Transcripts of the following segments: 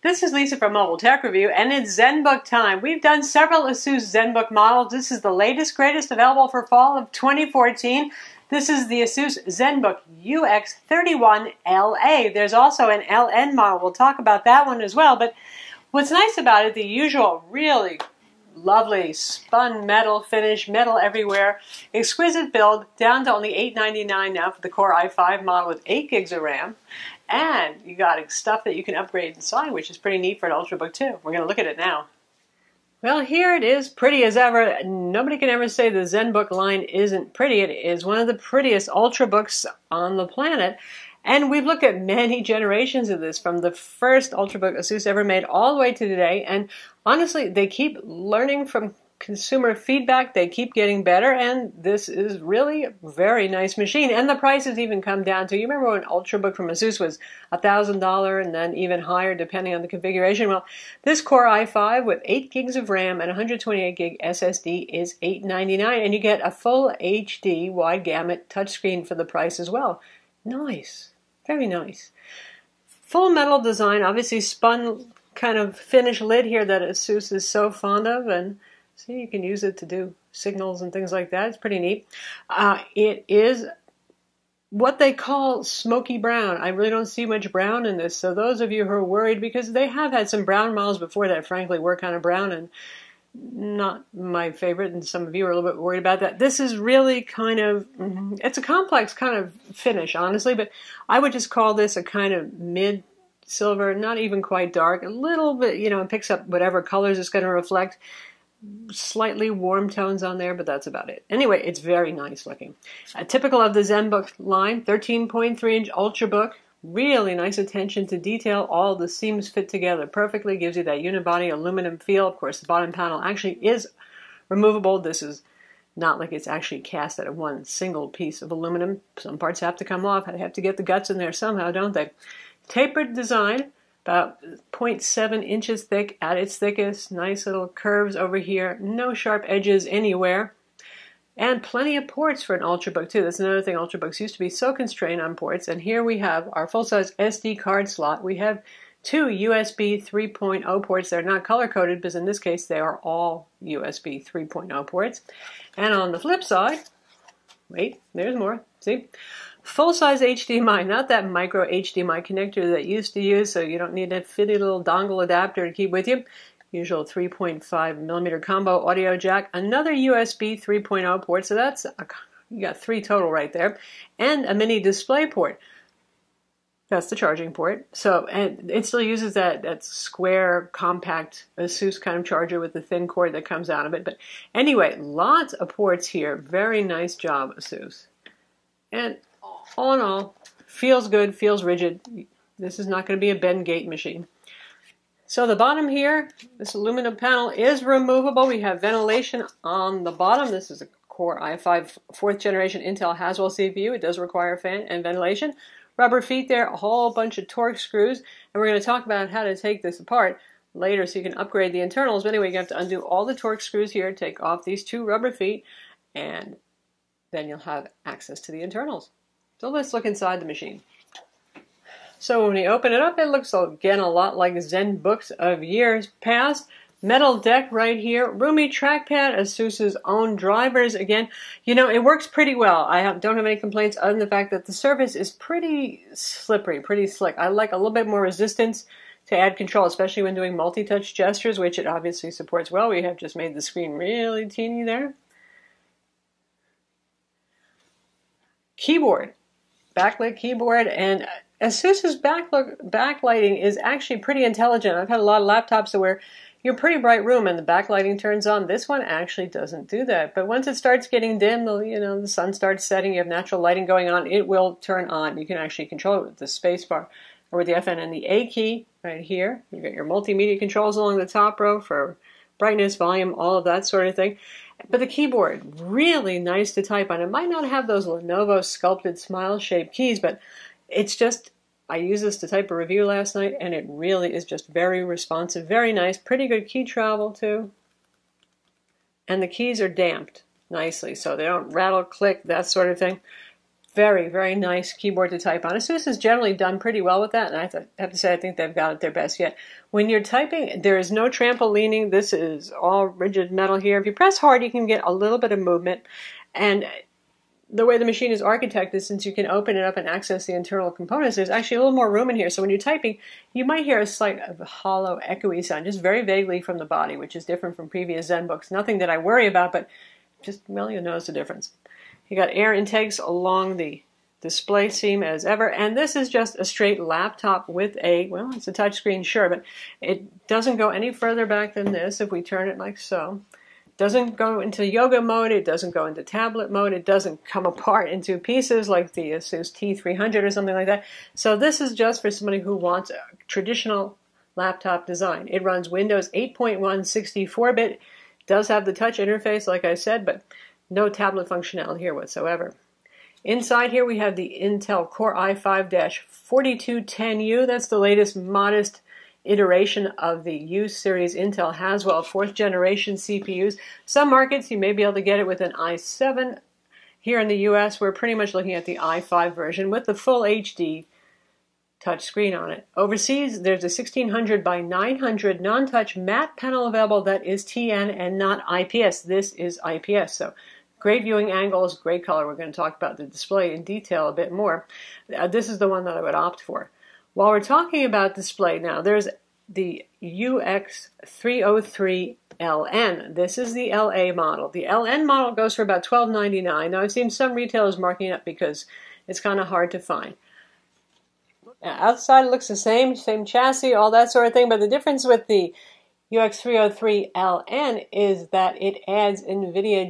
This is Lisa from Mobile Tech Review, and it's Zenbook time. We've done several Asus Zenbook models. This is the latest, greatest, available for fall of 2014. This is the Asus Zenbook UX303 LA. There's also an LN model. We'll talk about that one as well. But what's nice about it, the usual really lovely spun metal finish, metal everywhere, exquisite build, down to only $899 now for the Core i5 model with 8 gigs of RAM. And you got stuff that you can upgrade inside, which is pretty neat for an Ultrabook too. We're going to look at it now. Well, here it is, pretty as ever. Nobody can ever say the Zenbook line isn't pretty. It is one of the prettiest Ultrabooks on the planet. And we've looked at many generations of this, from the first Ultrabook Asus ever made all the way to today. And honestly, they keep learning from consumer feedback. They keep getting better, and this is really a very nice machine. And the prices even come down to, you remember when Ultrabook from Asus was $1,000 and then even higher depending on the configuration? Well, this Core i5 with 8 gigs of RAM and 128 gig SSD is $899, and you get a full HD wide gamut touchscreen for the price as well. Nice. Very nice. Full metal design, obviously spun kind of finish lid here that Asus is so fond of, and see, you can use it to do signals and things like that. It's pretty neat. It is what they call smoky brown. I really don't see much brown in this, so those of you who are worried, because they have had some brown models before that frankly were kind of brown and not my favorite, and some of you are a little bit worried about that. This is really kind of, it's a complex kind of finish, honestly, but I would just call this a kind of mid silver, not even quite dark, a little bit, you know, it picks up whatever colors it's going to reflect. Slightly warm tones on there, but that's about it. Anyway, it's very nice looking. Typical of the Zenbook line, 13.3-inch Ultrabook. Really nice attention to detail. All the seams fit together perfectly. Gives you that unibody aluminum feel. Of course, the bottom panel actually is removable. This is not like it's actually cast out of one single piece of aluminum. Some parts have to come off. They have to get the guts in there somehow, don't they? Tapered design, about 0.7 inches thick at its thickest. Nice little curves over here. No sharp edges anywhere. And plenty of ports for an Ultrabook too. That's another thing. Ultrabooks used to be so constrained on ports. And here we have our full-size SD card slot. We have 2 USB 3.0 ports. They're not color-coded because in this case they are all USB 3.0 ports. And on the flip side, wait, there's more. See? Full-size HDMI, not that micro HDMI connector that you used to use, so you don't need a fitty little dongle adapter to keep with you. Usual 3.5 millimeter combo audio jack, another USB 3.0 port, so that's you got 3 total right there, and a mini display port. That's the charging port. So, and it still uses that square, compact Asus kind of charger with the thin cord that comes out of it. But anyway, lots of ports here. Very nice job, Asus. And all in all, feels good, feels rigid. This is not going to be a bend gate machine. So the bottom here, this aluminum panel is removable. We have ventilation on the bottom. This is a Core i5 4th generation Intel Haswell CPU. It does require fan and ventilation. Rubber feet there, a whole bunch of torque screws. And we're going to talk about how to take this apart later so you can upgrade the internals. But anyway, you have to undo all the torque screws here, take off these 2 rubber feet, and then you'll have access to the internals. So let's look inside the machine. So when we open it up, it looks again a lot like Zenbooks of years past. Metal deck right here, roomy trackpad, Asus's own drivers. Again, you know, it works pretty well. I don't have any complaints other than the fact that the surface is pretty slippery, pretty slick. I like a little bit more resistance to add control, especially when doing multi-touch gestures, which it obviously supports well. We have just made the screen really teeny there. Keyboard, backlit keyboard, and Asus's backlighting is actually pretty intelligent. I've had a lot of laptops where you're a pretty bright room and the backlighting turns on. This one actually doesn't do that. But once it starts getting dim, the sun starts setting, you have natural lighting going on, it will turn on. You can actually control it with the space bar or with the FN and the A key right here. You've got your multimedia controls along the top row for brightness, volume, all of that sort of thing. But the keyboard, really nice to type on. It might not have those Lenovo sculpted smile-shaped keys, but it's just, I used this to type a review last night, and it really is just very responsive, very nice, pretty good key travel too. And the keys are damped nicely, so they don't rattle, click, that sort of thing. Very, very nice keyboard to type on. Asus has generally done pretty well with that, and I have to say I think they've got it their best yet. When you're typing, there is no trample leaning. This is all rigid metal here. If you press hard, you can get a little bit of movement. And the way the machine is architected, since you can open it up and access the internal components, there's actually a little more room in here. So when you're typing, you might hear a slight hollow, echoey sound, just very vaguely from the body, which is different from previous Zenbooks. Nothing that I worry about, but just, well, you'll notice the difference. You got air intakes along the display seam as ever, and this is just a straight laptop with a, well, it's a touch screen, sure, but it doesn't go any further back than this if we turn it like so. It doesn't go into yoga mode, it doesn't go into tablet mode, it doesn't come apart into pieces like the Asus T300 or something like that. So this is just for somebody who wants a traditional laptop design. It runs Windows 8.1 64-bit, does have the touch interface like I said, but no tablet functionality here whatsoever. Inside here we have the Intel Core i5-4210U. That's the latest modest iteration of the U series Intel Haswell 4th generation CPUs. Some markets you may be able to get it with an i7. Here in the US we're pretty much looking at the i5 version with the full HD touch screen on it. Overseas there's a 1600 by 900 non-touch matte panel available that is TN and not IPS. This is IPS, so great viewing angles, great color. We're going to talk about the display in detail a bit more. This is the one that I would opt for. While we're talking about display now, there's the UX303 LN. This is the LA model. The LN model goes for about $12.99. Now I've seen some retailers marking it up because it's kind of hard to find. Outside it looks the same chassis, all that sort of thing, but the difference with the UX303LN is that it adds NVIDIA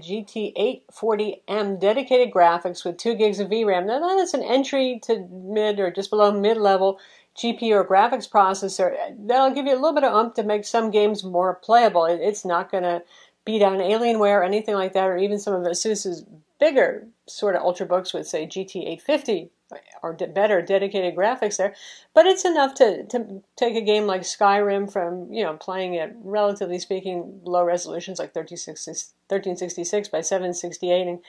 GT840M dedicated graphics with 2 gigs of VRAM. Now that is an entry to mid or just below mid-level GPU or graphics processor. That'll give you a little bit of oomph to make some games more playable. It's not going to beat out Alienware or anything like that, or even some of Asus's bigger sort of ultrabooks with, say, GT850 or better dedicated graphics there, but it's enough to take a game like Skyrim from, playing at, relatively speaking, low resolutions like 1366 by 768 and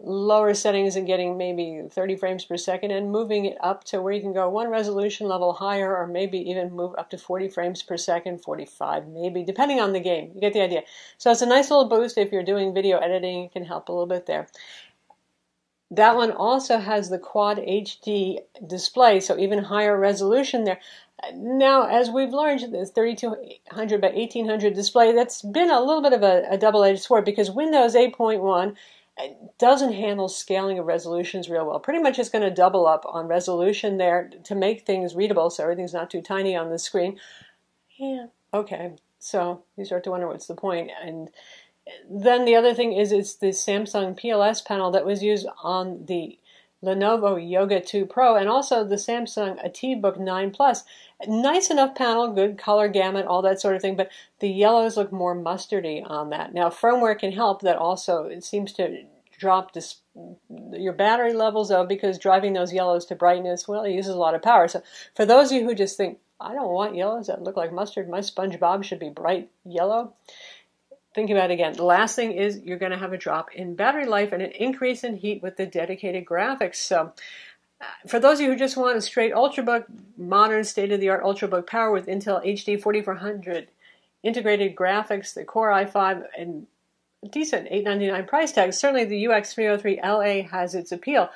lower settings and getting maybe 30 frames per second and moving it up to where you can go one resolution level higher or maybe even move up to 40 frames per second, 45 maybe, depending on the game. You get the idea. So it's a nice little boost if you're doing video editing. It can help a little bit there. That one also has the Quad HD display, so even higher resolution there. Now, as we've learned, this 3200 by 1800 display, that's been a little bit of a double-edged sword because Windows 8.1 doesn't handle scaling of resolutions real well. Pretty much it's going to double up on resolution there to make things readable so everything's not too tiny on the screen. Yeah, okay. So you start to wonder what's the point. And then the other thing is it's the Samsung PLS panel that was used on the Lenovo Yoga 2 Pro and also the Samsung ATIVbook 9 Plus. Nice enough panel, good color gamut, all that sort of thing, but the yellows look more mustardy on that. Now firmware can help that also. It seems to drop your battery levels though, because driving those yellows to brightness, well, it uses a lot of power. So for those of you who just think, I don't want yellows that look like mustard, my SpongeBob should be bright yellow, think about it again. The last thing is you're going to have a drop in battery life and an increase in heat with the dedicated graphics. So for those of you who just want a straight Ultrabook, modern state-of-the-art Ultrabook power with Intel HD 4400 integrated graphics, the Core i5, and a decent $899 price tag, certainly the UX303LA has its appeal.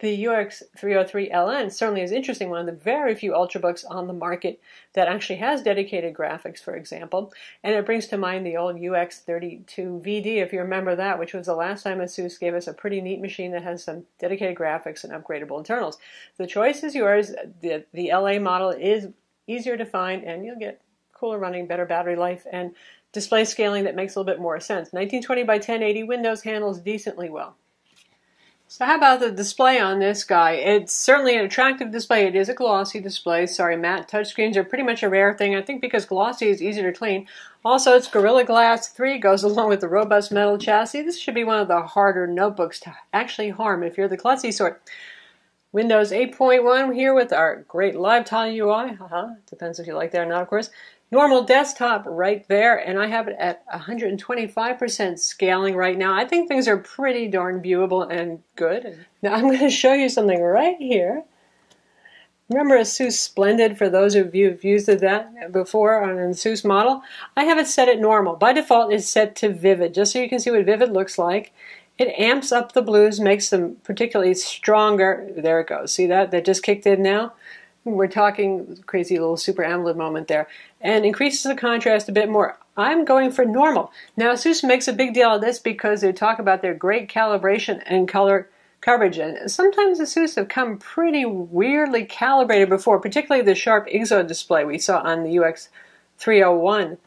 The UX303LN certainly is interesting, one of the very few Ultrabooks on the market that actually has dedicated graphics, for example. And it brings to mind the old UX32VD, if you remember that, which was the last time Asus gave us a pretty neat machine that has some dedicated graphics and upgradable internals. The choice is yours. The LA model is easier to find, and you'll get cooler running, better battery life, and display scaling that makes a little bit more sense. 1920 by 1080 Windows handles decently well. So how about the display on this guy? It's certainly an attractive display. It is a glossy display. Sorry, matte touchscreens are pretty much a rare thing, I think, because glossy is easier to clean. Also, it's Gorilla Glass 3, goes along with the robust metal chassis. This should be one of the harder notebooks to actually harm if you're the klutzy sort. Windows 8.1 here with our great live tile UI. Depends if you like that or not, of course. Normal desktop right there, and I have it at 125% scaling right now. I think things are pretty darn viewable and good. Now I'm going to show you something right here. Remember Asus Splendid, for those of you who've used that before on an Asus model? I have it set at normal. By default, it's set to vivid, just so you can see what vivid looks like. It amps up the blues, makes them particularly stronger. There it goes. See that? That just kicked in now. We're talking crazy little super AMOLED moment there. And increases the contrast a bit more. I'm going for normal. Now, Asus makes a big deal of this because they talk about their great calibration and color coverage. And sometimes Asus have come pretty weirdly calibrated before, particularly the sharp IGZO display we saw on the UX301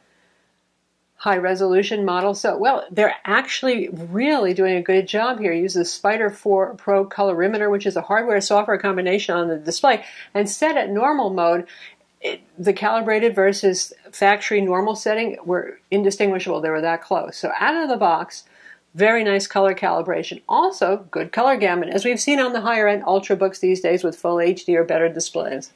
high-resolution model. So, well, they're actually really doing a good job here. Use the Spider 4 Pro colorimeter, which is a hardware-software combination on the display, and set at normal mode. The calibrated versus factory normal setting were indistinguishable. They were that close. So out of the box, very nice color calibration. Also, good color gamut, as we've seen on the higher-end Ultrabooks these days with full HD or better displays.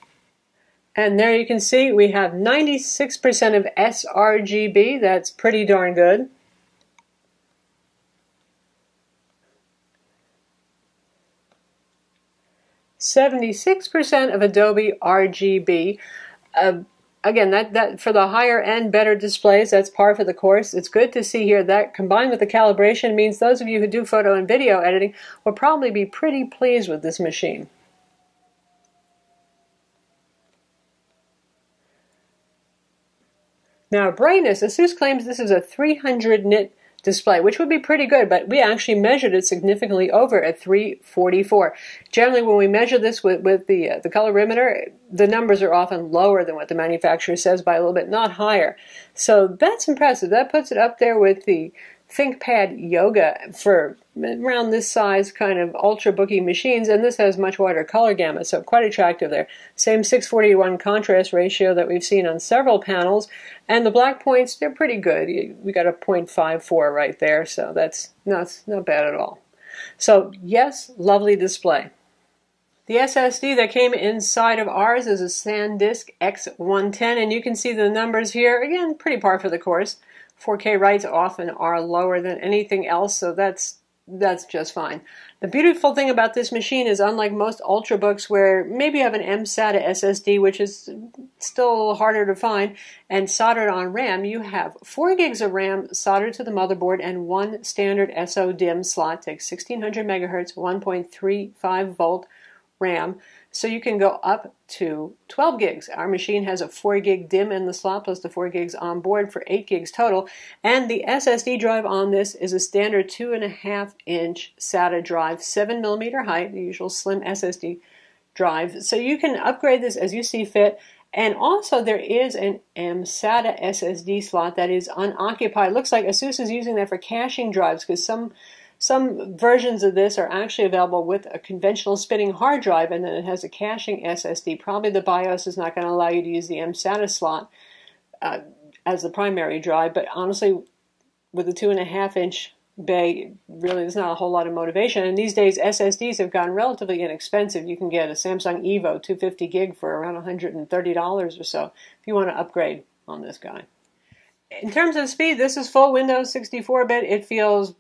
And there you can see we have 96% of sRGB. That's pretty darn good. %76% of Adobe RGB. Again, that for the higher end, better displays, that's par for the course. It's good to see here that combined with the calibration means those of you who do photo and video editing will probably be pretty pleased with this machine. Now, brightness, Asus claims this is a 300 nit display, which would be pretty good, but we actually measured it significantly over at 344. Generally, when we measure this with the colorimeter, the numbers are often lower than what the manufacturer says by a little bit, not higher. So that's impressive. That puts it up there with the ThinkPad Yoga for around this size kind of ultra-booky machines, and this has much wider color gamut, so quite attractive there. Same 6:41 contrast ratio that we've seen on several panels, and the black points, they're pretty good. We got a 0.54 right there, so that's not bad at all. So yes, lovely display. The SSD that came inside of ours is a SanDisk X110, and you can see the numbers here. Again, pretty par for the course. 4K writes often are lower than anything else, so that's just fine. The beautiful thing about this machine is, unlike most Ultrabooks where maybe you have an mSATA SSD, which is still a little harder to find, and soldered on RAM, you have 4 gigs of RAM soldered to the motherboard and one standard SO-DIMM slot. Takes 1600 megahertz, 1.35 volt RAM. So you can go up to 12 gigs. Our machine has a 4 gig DIMM in the slot plus the 4 gigs on board for 8 gigs total. And the SSD drive on this is a standard 2.5-inch SATA drive, 7mm height, the usual slim SSD drive. So you can upgrade this as you see fit. And also there is an mSATA SSD slot that is unoccupied. Looks like Asus is using that for caching drives, because some versions of this are actually available with a conventional spinning hard drive, and then it has a caching SSD. Probably the BIOS is not going to allow you to use the mSATA slot as the primary drive, but honestly, with the 2.5-inch bay, really there's not a whole lot of motivation. And these days, SSDs have gotten relatively inexpensive. You can get a Samsung Evo 250 gig for around $130 or so if you want to upgrade on this guy. In terms of speed, this is full Windows 64-bit. It feels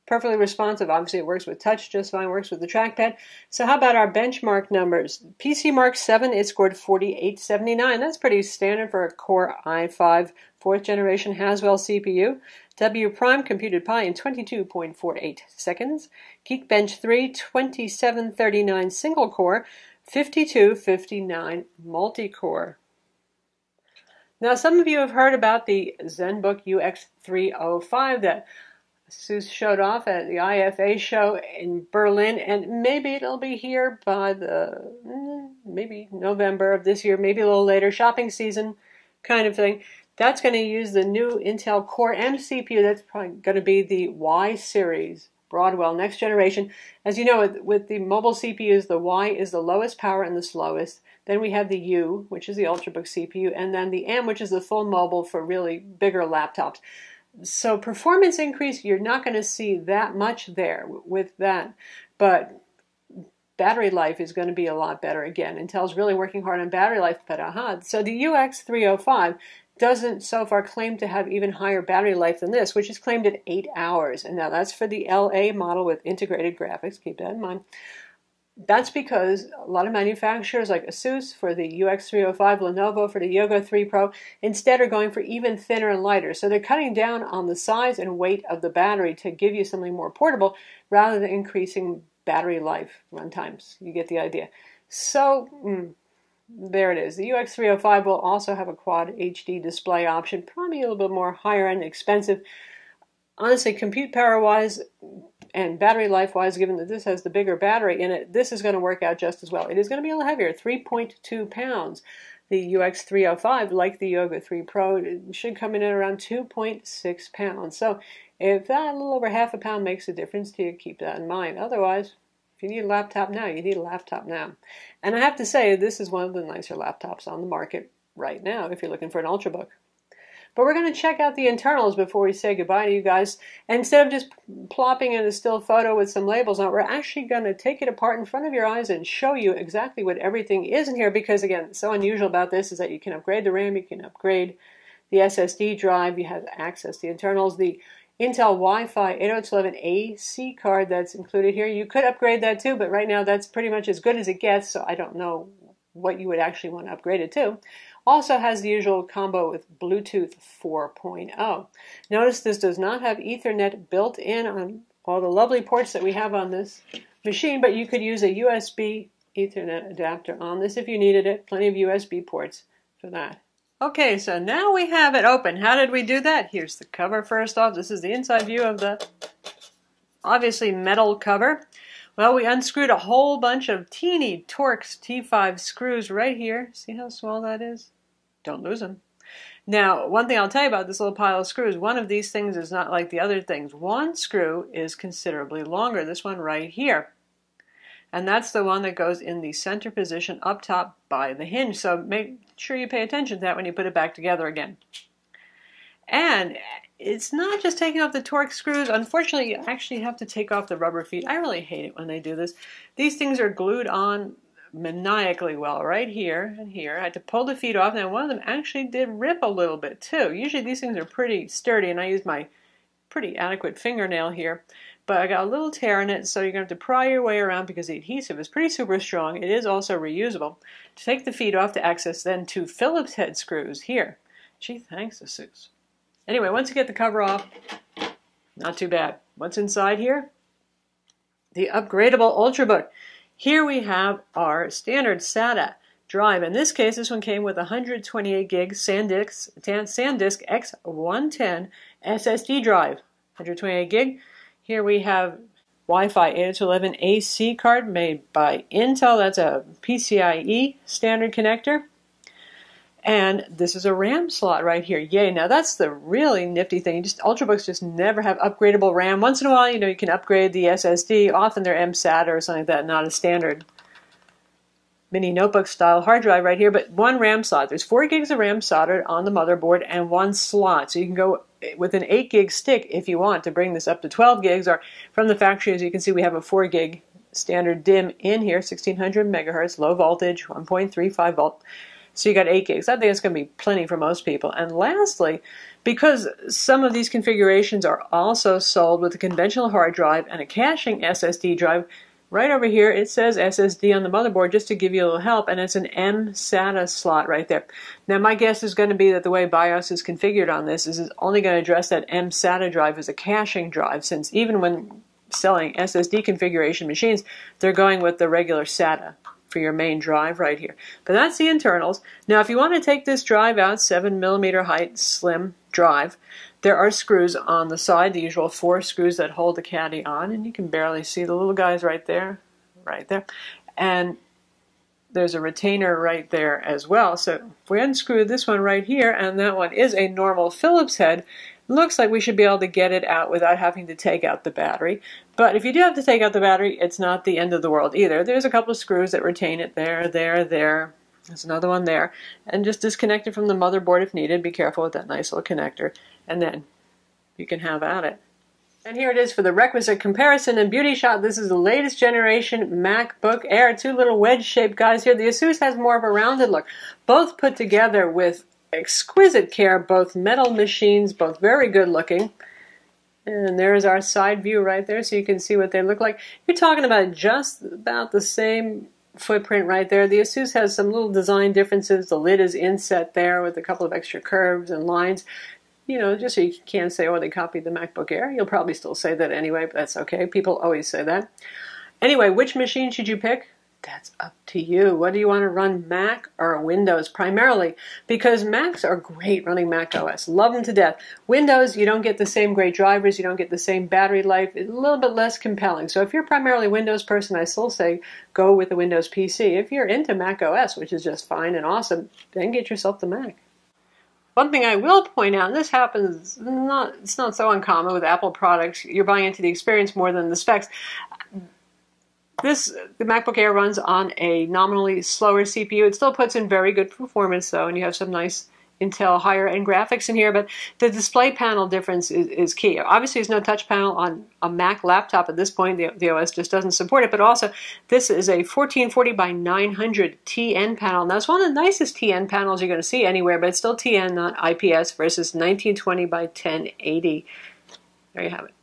perfectly responsive. Obviously, it works with touch just fine, works with the trackpad. So how about our benchmark numbers? PC Mark 7, it scored 4879. That's pretty standard for a Core i5 4th generation Haswell CPU. W Prime computed Pi in 22.48 seconds. Geekbench 3, 2739 single core, 5259 multi-core. Now, some of you have heard about the Zenbook UX305 that Asus showed off at the IFA show in Berlin, and maybe it'll be here by maybe November of this year, maybe a little later, shopping season kind of thing. That's going to use the new Intel Core M CPU. That's probably going to be the Y series, Broadwell, next generation. As you know, with the mobile CPUs, the Y is the lowest power and the slowest. Then we have the U, which is the Ultrabook CPU, and then the M, which is the full mobile for really bigger laptops. So performance increase, you're not going to see that much there with that, but battery life is going to be a lot better. Again, Intel's really working hard on battery life, but so the UX305 doesn't so far claim to have even higher battery life than this, which is claimed at 8 hours. And now that's for the LA model with integrated graphics. Keep that in mind. That's because a lot of manufacturers like Asus for the UX305, Lenovo for the Yoga 3 Pro, instead are going for even thinner and lighter. So they're cutting down on the size and weight of the battery to give you something more portable rather than increasing battery life run times. You get the idea. So there it is. The UX305 will also have a quad HD display option, probably a little bit more higher end, expensive. Honestly, compute power wise and battery life wise, given that this has the bigger battery in it, this is going to work out just as well. It is going to be a little heavier, 3.2 pounds. The UX305, like the Yoga 3 Pro, it should come in at around 2.6 pounds. So if that a little over half a pound makes a difference to you, keep that in mind. Otherwise, if you need a laptop now, you need a laptop now. And I have to say, this is one of the nicer laptops on the market right now if you're looking for an Ultrabook. But we're going to check out the internals before we say goodbye to you guys. And instead of just plopping in a still photo with some labels on it, we're actually going to take it apart in front of your eyes and show you exactly what everything is in here. Because again, so unusual about this is that you can upgrade the RAM, you can upgrade the SSD drive, you have access to the internals, the Intel Wi-Fi 802.11ac card that's included here. You could upgrade that too, but right now that's pretty much as good as it gets, so I don't know what you would actually want to upgrade it to. Also has the usual combo with Bluetooth 4.0. Notice this does not have Ethernet built in on all the lovely ports that we have on this machine, but you could use a USB Ethernet adapter on this if you needed it. Plenty of USB ports for that. Okay, so now we have it open. How did we do that? Here's the cover first off. This is the inside view of the obviously metal cover. Well, we unscrewed a whole bunch of teeny Torx T5 screws right here. See how small that is? Don't lose them. Now, one thing I'll tell you about this little pile of screws, one of these things is not like the other things. One screw is considerably longer, this one right here. And that's the one that goes in the center position up top by the hinge. So make sure you pay attention to that when you put it back together again. And it's not just taking off the Torx screws. Unfortunately, you actually have to take off the rubber feet. I really hate it when they do this. These things are glued on maniacally well right here and here. I had to pull the feet off. Now, one of them actually did rip a little bit too. Usually these things are pretty sturdy, and I used my pretty adequate fingernail here. But I got a little tear in it, so you're going to have to pry your way around because the adhesive is pretty super strong. It is also reusable. To take the feet off to access then two Phillips head screws here. Gee, thanks, Asus. Anyway, once you get the cover off, not too bad. What's inside here? The upgradable Ultrabook. Here we have our standard SATA drive. In this case, this one came with 128 gig SanDisk X110 SSD drive. 128 gig. Here we have Wi-Fi 802.11ac card made by Intel. That's a PCIe standard connector. And this is a RAM slot right here. Yay. Now that's the really nifty thing. Ultrabooks just never have upgradable RAM. Once in a while, you can upgrade the SSD. Often they're MSATA or something like that, not a standard mini notebook style hard drive right here, but one RAM slot. There's 4 gigs of RAM soldered on the motherboard and one slot. So you can go with an 8 gig stick if you want to bring this up to 12 gigs, or from the factory, as you can see, we have a 4 gig standard DIMM in here, 1600 megahertz, low voltage, 1.35 volt. So you got 8 gigs. I think it's going to be plenty for most people. And lastly, because some of these configurations are also sold with a conventional hard drive and a caching SSD drive, right over here it says SSD on the motherboard just to give you a little help, and it's an MSATA slot right there. Now my guess is going to be that the way BIOS is configured on this is it's only going to address that MSATA drive as a caching drive, since even when selling SSD configuration machines, they're going with the regular SATA for your main drive right here. But that's the internals. Now if you want to take this drive out, 7mm height slim drive, there are screws on the side, the usual 4 screws that hold the caddy on, and you can barely see the little guys right there, and there's a retainer right there as well. So if we unscrew this one right here, and that one is a normal Phillips head, looks like we should be able to get it out without having to take out the battery. But if you do have to take out the battery, it's not the end of the world either. There's a couple of screws that retain it there. There's another one there. And just disconnect it from the motherboard if needed. Be careful with that nice little connector. And then you can have at it. And here it is for the requisite comparison and beauty shot. This is the latest generation MacBook Air. 2 little wedge-shaped guys here. The Asus has more of a rounded look. Both put together with exquisite care, both metal machines, both very good looking. And there's our side view right there, so you can see what they look like. You're talking about just about the same footprint right there. The Asus has some little design differences. The lid is inset there with a couple of extra curves and lines. You know, just so you can't say, oh, they copied the MacBook Air. You'll probably still say that anyway, but that's okay. People always say that. Anyway, which machine should you pick? That's up to you. What do you want to run, Mac or Windows primarily? Because Macs are great running Mac OS. Love them to death. Windows, you don't get the same great drivers. You don't get the same battery life. It's a little bit less compelling. So if you're primarily a Windows person, I still say go with the Windows PC. If you're into Mac OS, which is just fine and awesome, then get yourself the Mac. One thing I will point out, and this happens, it's not so uncommon with Apple products, you're buying into the experience more than the specs. The MacBook Air runs on a nominally slower CPU. It still puts in very good performance though, and you have some nice Intel higher end graphics in here, but the display panel difference is key. Obviously there's no touch panel on a Mac laptop at this point. The OS just doesn't support it, but also this is a 1440 by 900 TN panel. Now it's one of the nicest TN panels you're going to see anywhere, but it's still TN, not IPS, versus 1920 by 1080. There you have it.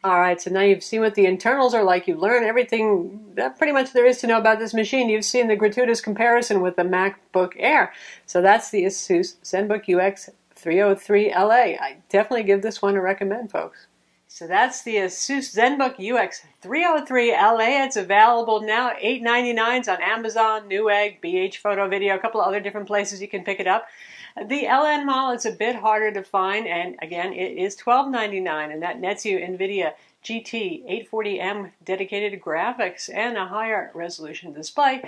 All right, so now you've seen what the internals are like. You've learned everything that pretty much there is to know about this machine. You've seen the gratuitous comparison with the MacBook Air. So that's the Asus Zenbook UX303 LA. I definitely give this one a recommend, folks. So that's the Asus Zenbook UX303 LA. It's available now, $8.99 on Amazon, Newegg, BH Photo Video, a couple of other different places you can pick it up. The LN model is a bit harder to find, and again, it is $12.99, and that nets you NVIDIA GT 840M dedicated graphics and a higher resolution display.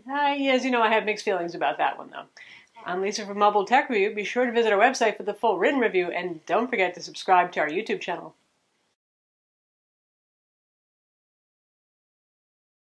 As you know, I have mixed feelings about that one, though. I'm Lisa from Mobile Tech Review. Be sure to visit our website for the full written review, and don't forget to subscribe to our YouTube channel.